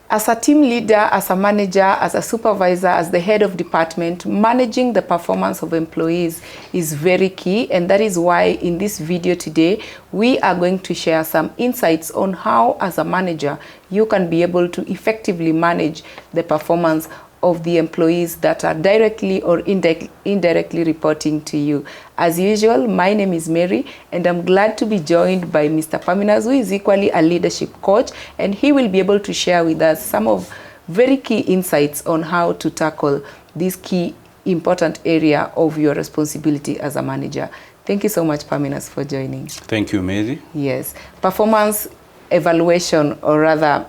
As a team leader, as a manager, as a supervisor, as the head of department, managing the performance of employees is very key. And that is why in this video today, we are going to share some insights on how, as a manager, you can be able to effectively manage the performance of the employees that are directly or indirectly reporting to you. As usual, my name is Mary, and I'm glad to be joined by Mr. Paminas, who is equally a leadership coach, and he will be able to share with us some of very key insights on how to tackle this key important area of your responsibility as a manager. Thank you so much, Paminas, for joining. Thank you, Mary. Yes, performance evaluation, or rather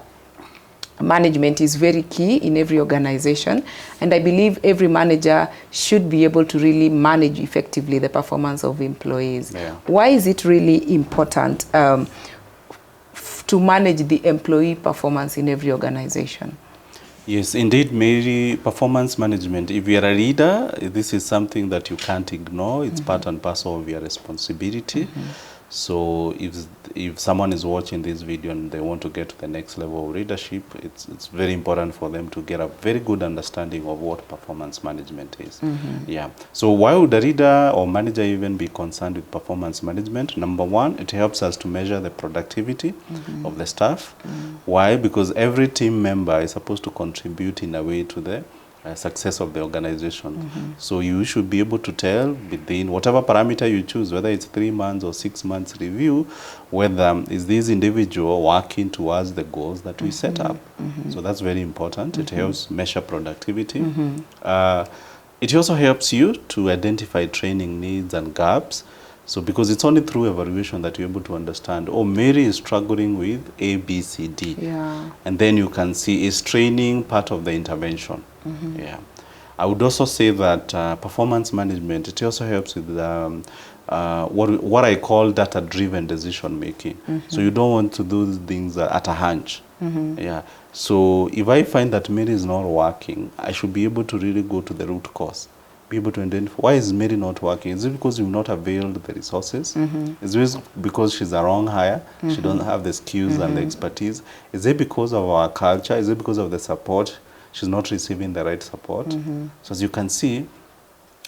management, is very key in every organization, and I believe every manager should be able to really manage effectively the performance of employees. Yeah. Why is it really important to manage the employee performance in every organization? Yes, indeed, Mary, performance management. If you're a leader, this is something that you can't ignore. It's part and parcel of your responsibility. So if someone is watching this video and they want to get to the next level of leadership, it's very important for them to get a very good understanding of what performance management is. Yeah. So why would a leader or manager even be concerned with performance management? Number one, it helps us to measure the productivity of the staff. Why? Because every team member is supposed to contribute in a way to the success of the organization. So you should be able to tell within whatever parameter you choose, whether it's 3 months or 6 months review, whether is this individual working towards the goals that we set up. So that's very important. It helps measure productivity. It also helps you to identify training needs and gaps. So because it's only through evaluation that you're able to understand, oh, Mary is struggling with A, B, C, D. Yeah. And then you can see, is training part of the intervention? Yeah. I would also say that performance management, it also helps with what I call data-driven decision making. So you don't want to do things at a hunch. Yeah. So if I find that Mary is not working, I should be able to really go to the root cause. Be able to identify, why is Mary not working? Is it because you've not availed the resources? Is it because she's a wrong hire? She doesn't have the skills and the expertise? Is it because of our culture? Is it because of the support? She's not receiving the right support? So as you can see,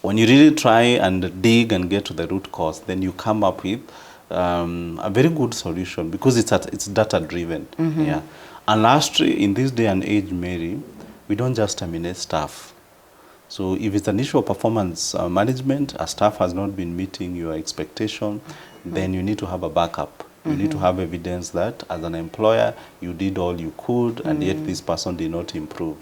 when you really try and dig and get to the root cause, then you come up with a very good solution, because it's data driven. Yeah. And lastly, in this day and age, Mary, we don't just terminate staff. So if it's an issue of performance management, a staff has not been meeting your expectation, then you need to have a backup. You need to have evidence that as an employer, you did all you could, and yet this person did not improve.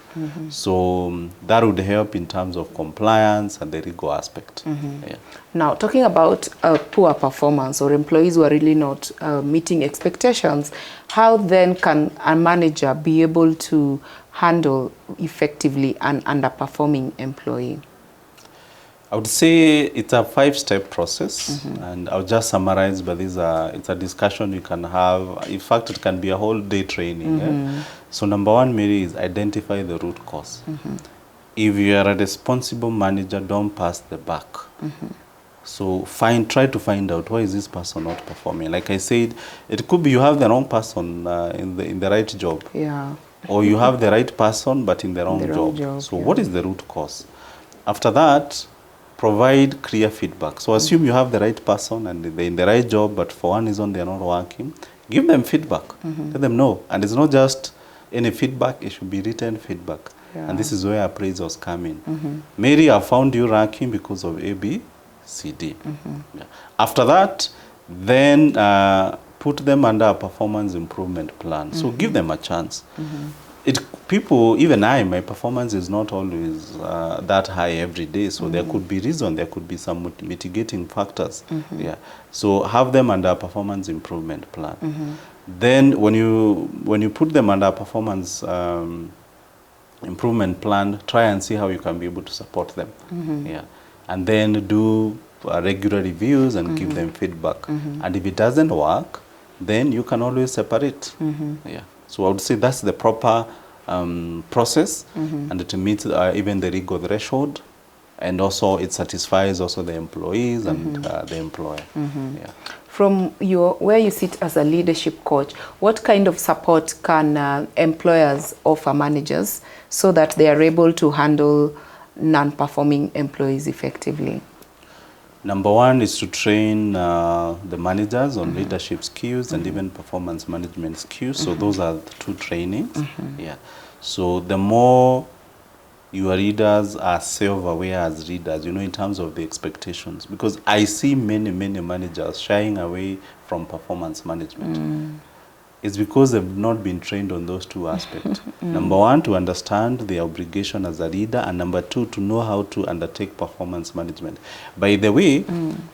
So that would help in terms of compliance and the rigor aspect. Yeah. Now, talking about poor performance or employees who are really not meeting expectations, how then can a manager be able to handle effectively an underperforming employee? I would say it's a 5-step process, and I'll just summarize, but it's a discussion you can have. In fact, it can be a whole day training. So number one, Mary, is identify the root cause. If you are a responsible manager, don't pass the buck. So try to find out, why is this person not performing? Like I said, it could be you have the wrong person in the right job. Yeah. Or you have the right person but in the wrong job. So what is the root cause? After that, provide clear feedback. So assume you have the right person and they're in the right job, but for one reason they're not working. Give them feedback. Let them know. And it's not just any feedback, it should be written feedback. Yeah. And this is where appraisals come in. Mary, I found you ranking because of A, B, C, D. Yeah. After that, then put them under a performance improvement plan. So give them a chance. Even my performance is not always that high every day. So there could be reason, there could be some mitigating factors. Yeah. So have them under a performance improvement plan. Then when you put them under a performance improvement plan, try and see how you can be able to support them. Yeah. And then do regular reviews and give them feedback. And if it doesn't work, then you can always separate. Yeah. So I would say that's the proper process, and it meets even the rigor threshold, and also it satisfies also the employees and the employer. Yeah. from where you sit as a leadership coach, what kind of support can employers offer managers so that they are able to handle non-performing employees effectively? Number one is to train the managers on leadership skills and even performance management skills. So those are the two trainings. Yeah. So the more your leaders are self-aware as leaders, you know, in terms of the expectations, because I see many managers shying away from performance management. It's because they've not been trained on those two aspects. Number one, to understand their obligation as a leader, and number two, to know how to undertake performance management. By the way,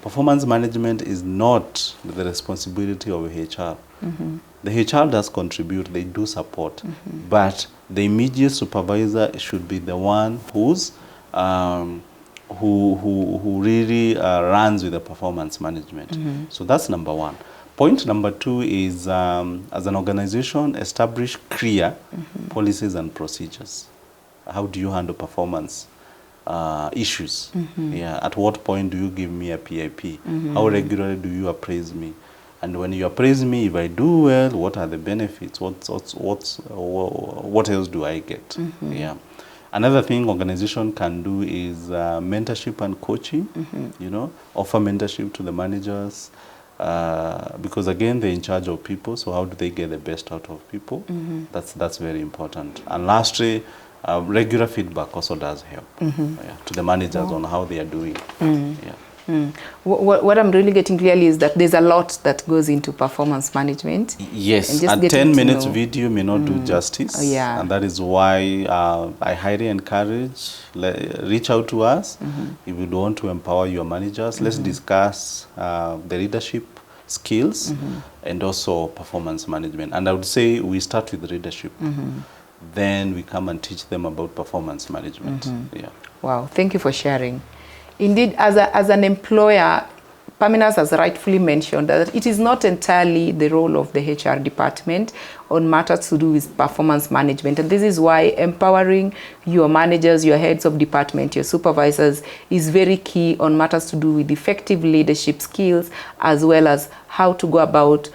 performance management is not the responsibility of HR. The HR does contribute, they do support, but the immediate supervisor should be the one who's who really runs with the performance management. So that's number one. Point number two is, as an organization, establish clear policies and procedures. How do you handle performance issues? Yeah. At what point do you give me a PIP? How regularly do you appraise me? And when you appraise me, if I do well, what are the benefits? What else do I get? Yeah. Another thing organization can do is mentorship and coaching. You know, offer mentorship to the managers. Because again, they're in charge of people, so how do they get the best out of people? That's very important. And lastly, regular feedback also does help to the managers on how they are doing. Yeah. What I'm really getting clearly is that there's a lot that goes into performance management. Yes, a 10 minutes video may not do justice. And that is why I highly encourage, reach out to us if you want to empower your managers. Let's discuss the leadership skills and also performance management. And I would say we start with leadership. Then we come and teach them about performance management. Yeah. Wow, thank you for sharing. Indeed, as an employer, Paminas has rightfully mentioned that it is not entirely the role of the HR department on matters to do with performance management. And this is why empowering your managers, your heads of department, your supervisors is very key on matters to do with effective leadership skills, as well as how to go about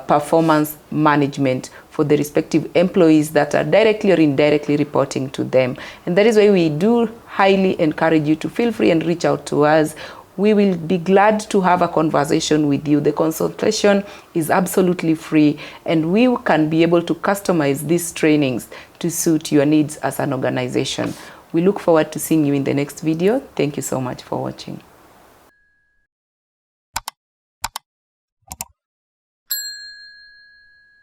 performance management for the respective employees that are directly or indirectly reporting to them. And that is why we do highly encourage you to feel free and reach out to us. We will be glad to have a conversation with you. The consultation is absolutely free, and we can be able to customize these trainings to suit your needs as an organization. We look forward to seeing you in the next video. Thank you so much for watching.